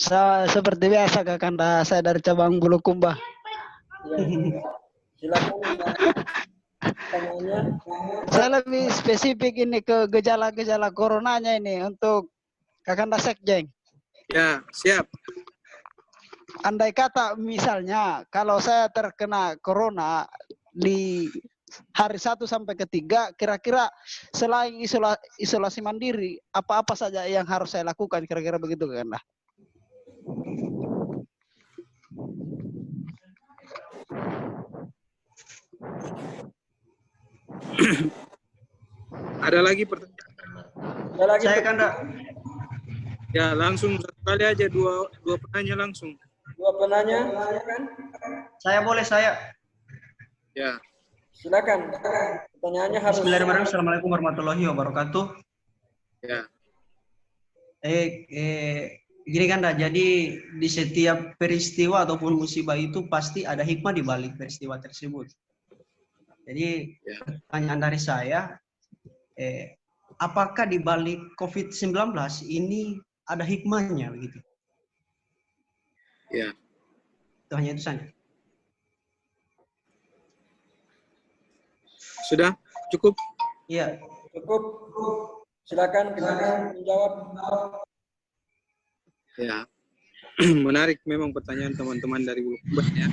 Seperti biasa Kakanda, saya dari cabang Bulukumba. Ya. Silakan pertanyaannya. Saya lebih spesifik ini ke gejala-gejala coronanya ini untuk Kakanda Sekjeng. Ya, siap. Andai kata misalnya kalau saya terkena corona di hari 1 sampai ke 3, kira-kira selain isolasi mandiri, apa-apa saja yang harus saya lakukan, kira-kira begitu kan? Ada lagi pertanyaan? Ada lagi Saya Kanda. Ya, langsung satu kali aja dua penanya langsung. Dua penanya, silakan. Saya. Ya. Silakan. Pertanyaannya harus. Bismillahirrahmanirrahim. Assalamualaikum warahmatullahi wabarakatuh. Ya. Gini Kanda, jadi di setiap peristiwa ataupun musibah itu pasti ada hikmah di balik peristiwa tersebut. Jadi pertanyaan dari saya, apakah di balik COVID-19 ini ada hikmahnya begitu? Ya. Itu hanya itu saja. Sudah cukup? Iya. Cukup. Silakan menjawab. Ya. Menarik memang pertanyaan teman-teman dari Bulukumba ya.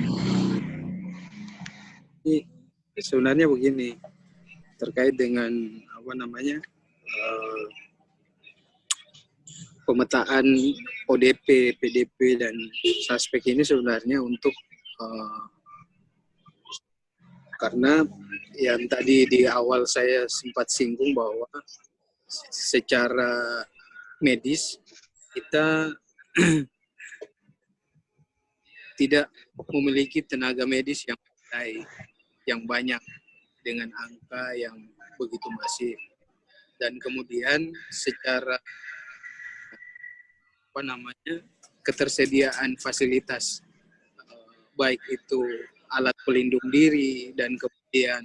Ini sebenarnya begini, terkait dengan pemetaan ODP, PDP dan suspek ini sebenarnya untuk karena yang tadi di awal saya sempat singgung bahwa secara medis kita tidak memiliki tenaga medis yang baik, yang banyak dengan angka yang begitu masif, dan kemudian secara ketersediaan fasilitas baik itu alat pelindung diri dan kemudian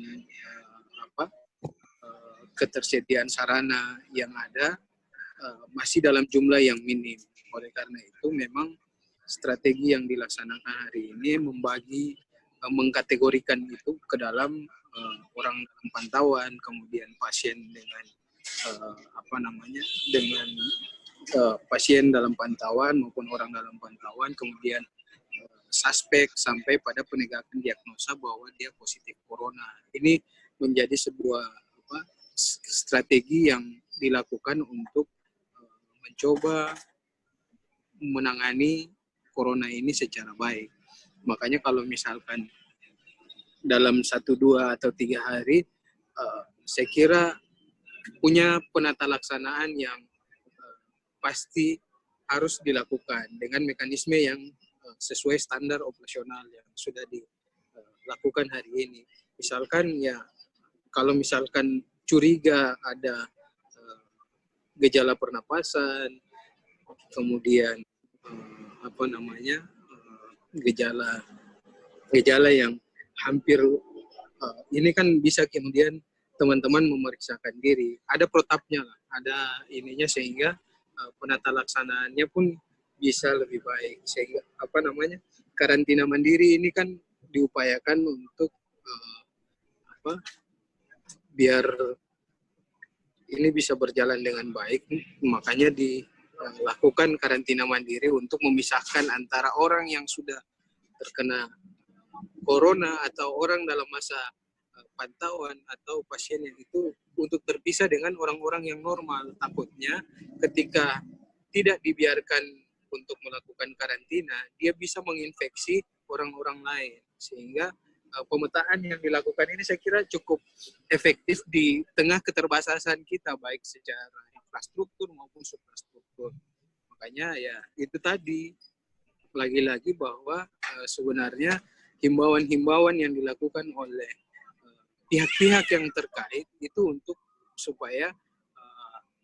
ketersediaan sarana yang ada masih dalam jumlah yang minim. Oleh karena itu memang strategi yang dilaksanakan hari ini mengkategorikan itu ke dalam orang dalam pantauan, kemudian pasien dengan pasien dalam pantauan maupun orang dalam pantauan, kemudian suspek sampai pada penegakan diagnosa bahwa dia positif corona. Ini menjadi sebuah strategi yang dilakukan untuk mencoba menangani corona ini secara baik. Makanya kalau misalkan dalam 1, 2, atau 3 hari, saya kira punya penata laksanaan yang pasti harus dilakukan dengan mekanisme yang sesuai standar operasional yang sudah dilakukan hari ini. Misalkan kalau misalkan curiga ada gejala pernapasan, kemudian gejala yang hampir ini kan bisa kemudian teman-teman memeriksakan diri. Ada protapnya lah, ada ininya sehingga penata laksanaannya pun bisa lebih baik. Sehingga karantina mandiri ini kan diupayakan untuk biar ini bisa berjalan dengan baik, makanya dilakukan karantina mandiri untuk memisahkan antara orang yang sudah terkena corona atau orang dalam masa pantauan atau pasien yang itu untuk terpisah dengan orang-orang yang normal. Takutnya ketika tidak dibiarkan untuk melakukan karantina, dia bisa menginfeksi orang-orang lain. Sehingga pemetaan yang dilakukan ini saya kira cukup efektif di tengah keterbatasan kita, baik secara infrastruktur maupun suprastruktur. Makanya ya itu tadi, lagi-lagi bahwa sebenarnya himbauan-himbauan yang dilakukan oleh pihak-pihak yang terkait itu untuk supaya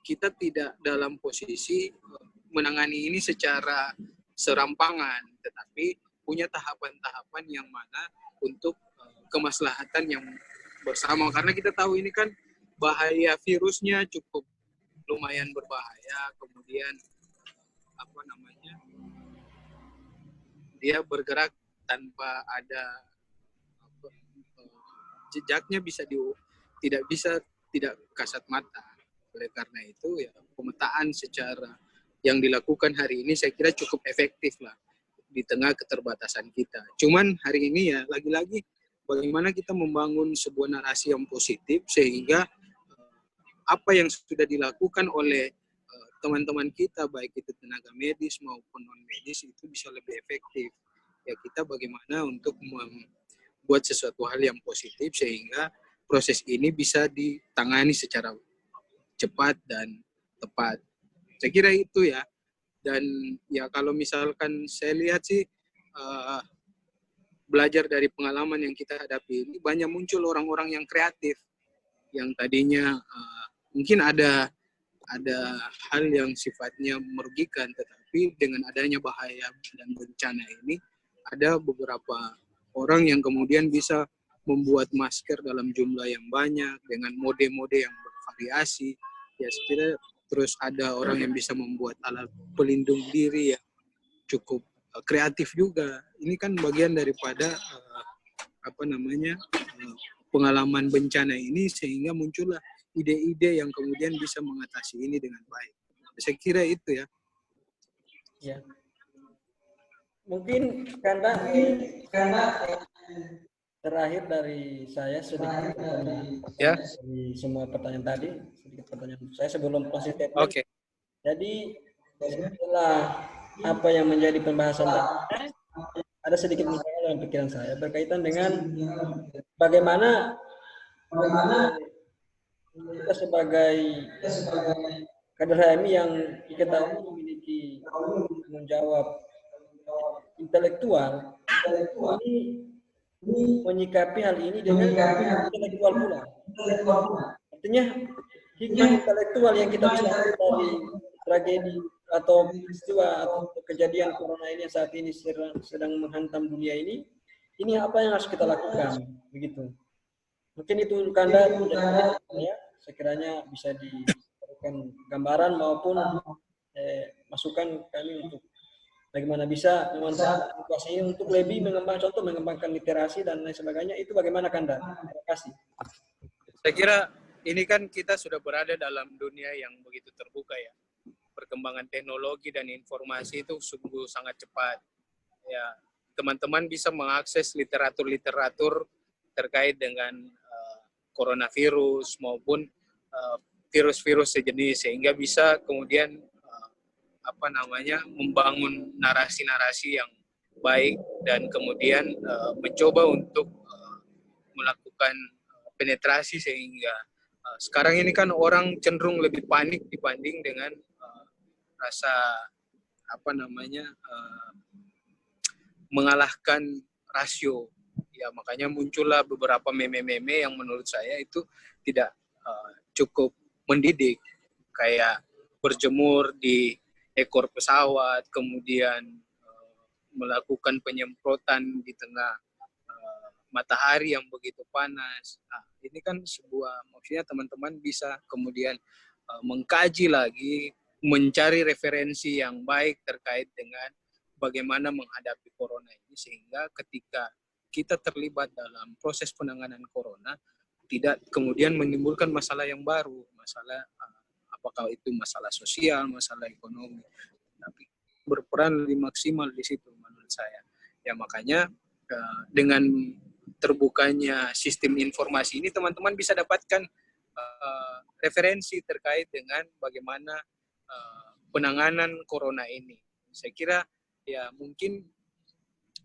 kita tidak dalam posisi menangani ini secara serampangan, tetapi punya tahapan-tahapan yang mana untuk kemaslahatan yang bersama. Karena kita tahu ini kan bahaya virusnya cukup lumayan berbahaya, kemudian dia bergerak tanpa ada jejaknya tidak kasat mata. Oleh karena itu ya pemetaan secara yang dilakukan hari ini saya kira cukup efektif lah di tengah keterbatasan kita. Cuman hari ini ya lagi-lagi bagaimana kita membangun sebuah narasi yang positif sehingga apa yang sudah dilakukan oleh teman-teman kita baik itu tenaga medis maupun non medis itu bisa lebih efektif. Ya kita bagaimana untuk membuat sesuatu hal yang positif sehingga proses ini bisa ditangani secara cepat dan tepat. Saya kira itu ya. Dan ya kalau misalkan saya lihat sih belajar dari pengalaman yang kita hadapi ini banyak muncul orang-orang yang kreatif yang tadinya mungkin ada hal yang sifatnya merugikan, tetapi dengan adanya bahaya dan bencana ini ada beberapa orang yang kemudian bisa membuat masker dalam jumlah yang banyak dengan mode-mode yang bervariasi. Ya sekira terus ada orang yang bisa membuat alat pelindung diri yang cukup kreatif juga. Ini kan bagian daripada pengalaman bencana ini sehingga muncullah ide-ide yang kemudian bisa mengatasi ini dengan baik. Saya kira itu ya. Ya. Mungkin karena terakhir dari saya sedikit dari semua pertanyaan tadi, sedikit pertanyaan saya sebelum closing statement. Oke. Jadi setelah apa yang menjadi pembahasan tadi, ada sedikit misalnya dalam pikiran saya berkaitan dengan bagaimana kita sebagai kader HMI yang diketahui memiliki tanggung jawab intelektual ini menyikapi hal ini dengan intelektual pula. Artinya hikmah intelektual yang kita bisa dari tragedi atau peristiwa atau kejadian corona ini yang saat ini sedang menghantam dunia ini apa yang harus kita lakukan begitu. Mungkin itu Kanda ya sekiranya bisa diberikan gambaran maupun masukan kami untuk bagaimana bisa memanfaatkan situasi ini untuk lebih mengembangkan literasi dan lain sebagainya. Itu bagaimana Kanda? Terima kasih. Saya kira ini kan kita sudah berada dalam dunia yang begitu terbuka ya. Perkembangan teknologi dan informasi itu sungguh sangat cepat. Ya, teman-teman bisa mengakses literatur-literatur terkait dengan coronavirus maupun virus-virus sejenis sehingga bisa kemudian membangun narasi-narasi yang baik dan kemudian mencoba untuk melakukan penetrasi sehingga sekarang ini kan orang cenderung lebih panik dibanding dengan rasa mengalahkan rasio. Ya makanya muncullah beberapa meme-meme yang menurut saya itu tidak cukup mendidik, kayak berjemur di ekor pesawat, kemudian melakukan penyemprotan di tengah matahari yang begitu panas. Nah, ini kan maksudnya teman-teman bisa kemudian mengkaji lagi, mencari referensi yang baik terkait dengan bagaimana menghadapi corona ini sehingga ketika kita terlibat dalam proses penanganan corona tidak kemudian menimbulkan masalah yang baru, masalah apakah itu masalah sosial, masalah ekonomi, tapi berperan lebih maksimal di situ menurut saya. Ya makanya dengan terbukanya sistem informasi ini teman-teman bisa dapatkan referensi terkait dengan bagaimana penanganan corona ini. Saya kira ya mungkin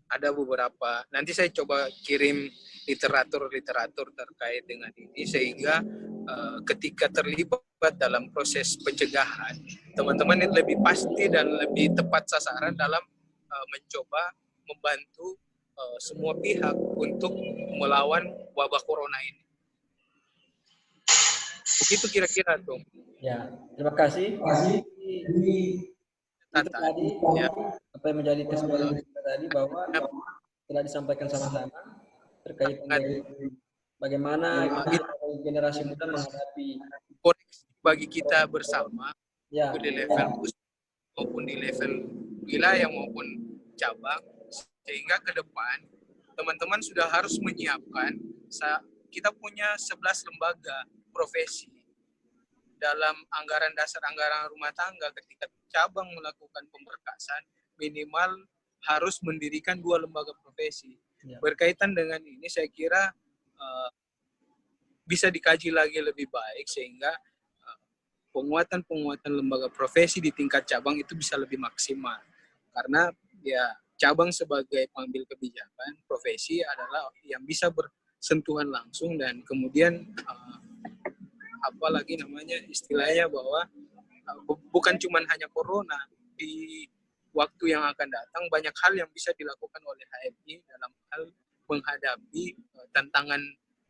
ada beberapa, nanti saya coba kirim literatur terkait dengan ini sehingga ketika terlibat dalam proses pencegahan, teman-teman lebih pasti dan lebih tepat sasaran dalam mencoba membantu semua pihak untuk melawan wabah corona ini. Begitu kira-kira tuh. Ya, terima kasih. Itu tadi ya, apa yang menjadi kesimpulan kita tadi bahwa telah disampaikan sama-sama terkait dengan bagaimana generasi muda menghadapi bagi kita bersama ya, di level pusat maupun di level wilayah maupun cabang Sehingga ke depan teman-teman sudah harus menyiapkan, kita punya 11 lembaga profesi. Dalam anggaran dasar anggaran rumah tangga, ketika cabang melakukan pemberkasan, minimal harus mendirikan 2 lembaga profesi. Berkaitan dengan ini, saya kira bisa dikaji lagi lebih baik, sehingga penguatan lembaga profesi di tingkat cabang itu bisa lebih maksimal. Karena ya cabang sebagai pengambil kebijakan, profesi adalah yang bisa bersentuhan langsung, dan kemudian apalagi namanya istilahnya bahwa bukan cuma hanya corona, di waktu yang akan datang banyak hal yang bisa dilakukan oleh HMI dalam hal menghadapi tantangan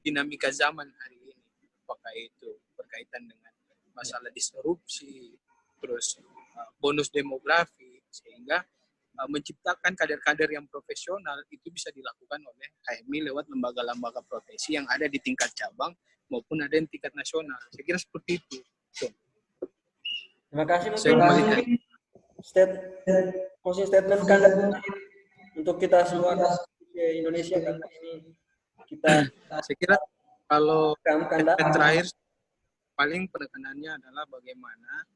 dinamika zaman hari ini. Apakah itu berkaitan dengan masalah disrupsi, terus bonus demografi, sehingga menciptakan kader-kader yang profesional itu bisa dilakukan oleh HMI lewat lembaga-lembaga profesi yang ada di tingkat cabang maupun ada di tingkat nasional. Saya kira seperti itu. Terima kasih. Mungkin closing statement Kanda untuk kita semua di Indonesia karena ini kita. Saya kira kalau statement terakhir paling penekanannya adalah bagaimana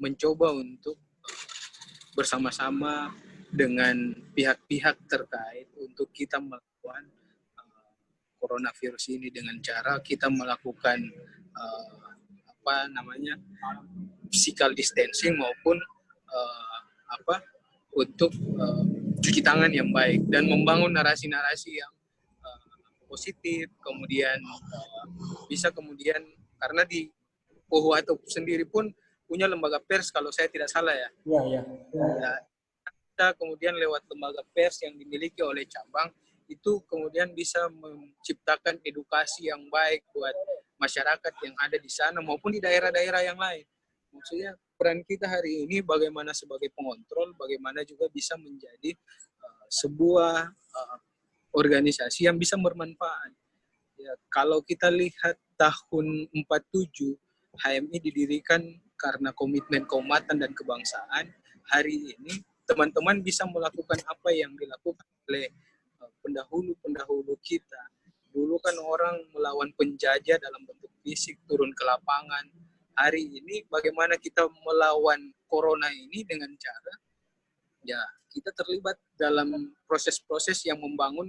mencoba untuk bersama-sama dengan pihak-pihak terkait untuk kita melakukan coronavirus ini dengan cara kita melakukan physical distancing maupun untuk cuci tangan yang baik dan membangun narasi-narasi yang positif, kemudian bisa karena di Pohuwato sendiri pun punya lembaga pers kalau saya tidak salah ya. Iya. Kita kemudian lewat lembaga pers yang dimiliki oleh cabang itu kemudian bisa menciptakan edukasi yang baik buat masyarakat yang ada di sana maupun di daerah-daerah yang lain. Maksudnya peran kita hari ini bagaimana sebagai pengontrol, bagaimana juga bisa menjadi sebuah organisasi yang bisa bermanfaat. Ya, kalau kita lihat tahun 47 HMI didirikan karena komitmen keumatan dan kebangsaan. Hari ini teman-teman bisa melakukan apa yang dilakukan oleh pendahulu-pendahulu kita. Dulu kan orang melawan penjajah dalam bentuk fisik, turun ke lapangan. Hari ini bagaimana kita melawan corona ini dengan cara ya kita terlibat dalam proses-proses yang membangun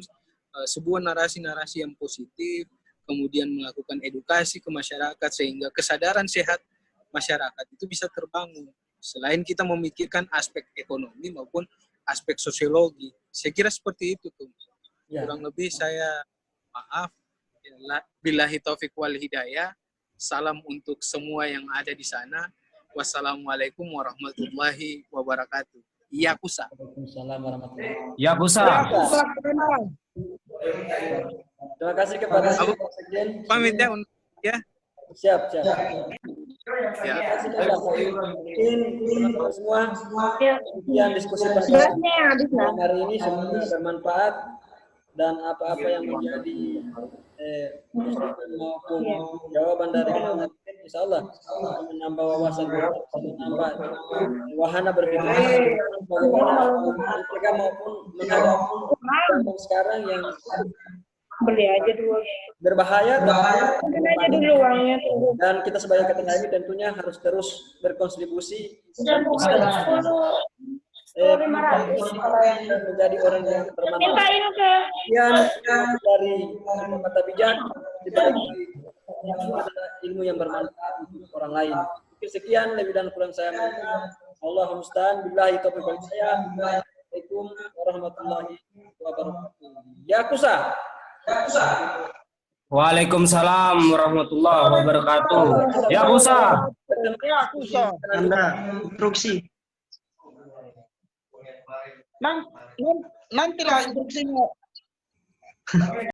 sebuah narasi-narasi yang positif, kemudian melakukan edukasi ke masyarakat sehingga kesadaran sehat masyarakat itu bisa terbangun. Selain kita memikirkan aspek ekonomi maupun aspek sosiologi. Saya kira seperti itu tuh. Ya. Kurang lebih saya maaf. Billahi taufiq wal hidayah. Salam untuk semua yang ada di sana. Wassalamualaikum warahmatullahi wabarakatuh. Yakusa. Waalaikumsalam warahmatullahi wabarakatuh. Yakusa. Terima kasih kepada Pak Sekjen. Pamit ya. Siap. Ya. Terima kasih kepada teman-teman semua yang diskusi pada hari ini semoga bermanfaat dan apa-apa yang menjadi maupun jawaban dari kita, insya Allah menambah wawasan, menambah wahana berpikir mereka maupun menghadapi sekarang yang beli aja dulu berbahaya aja dulu uangnya dan kita sebagai KTHMI tentunya harus terus berkontribusi menjadi orang yang bermanfaat. Dari kata bijak dibagi ilmu yang bermanfaat untuk orang lain. Sekian lebih dan kurang saya. Allahumma musta'an billahi taufiq wal hidayah. Assalamualaikum warahmatullahi wabarakatuh. Yakusa. Waalaikumsalam warahmatullahi wabarakatuh. Yakusa. Anda instruksi. Nantilah instruksinya.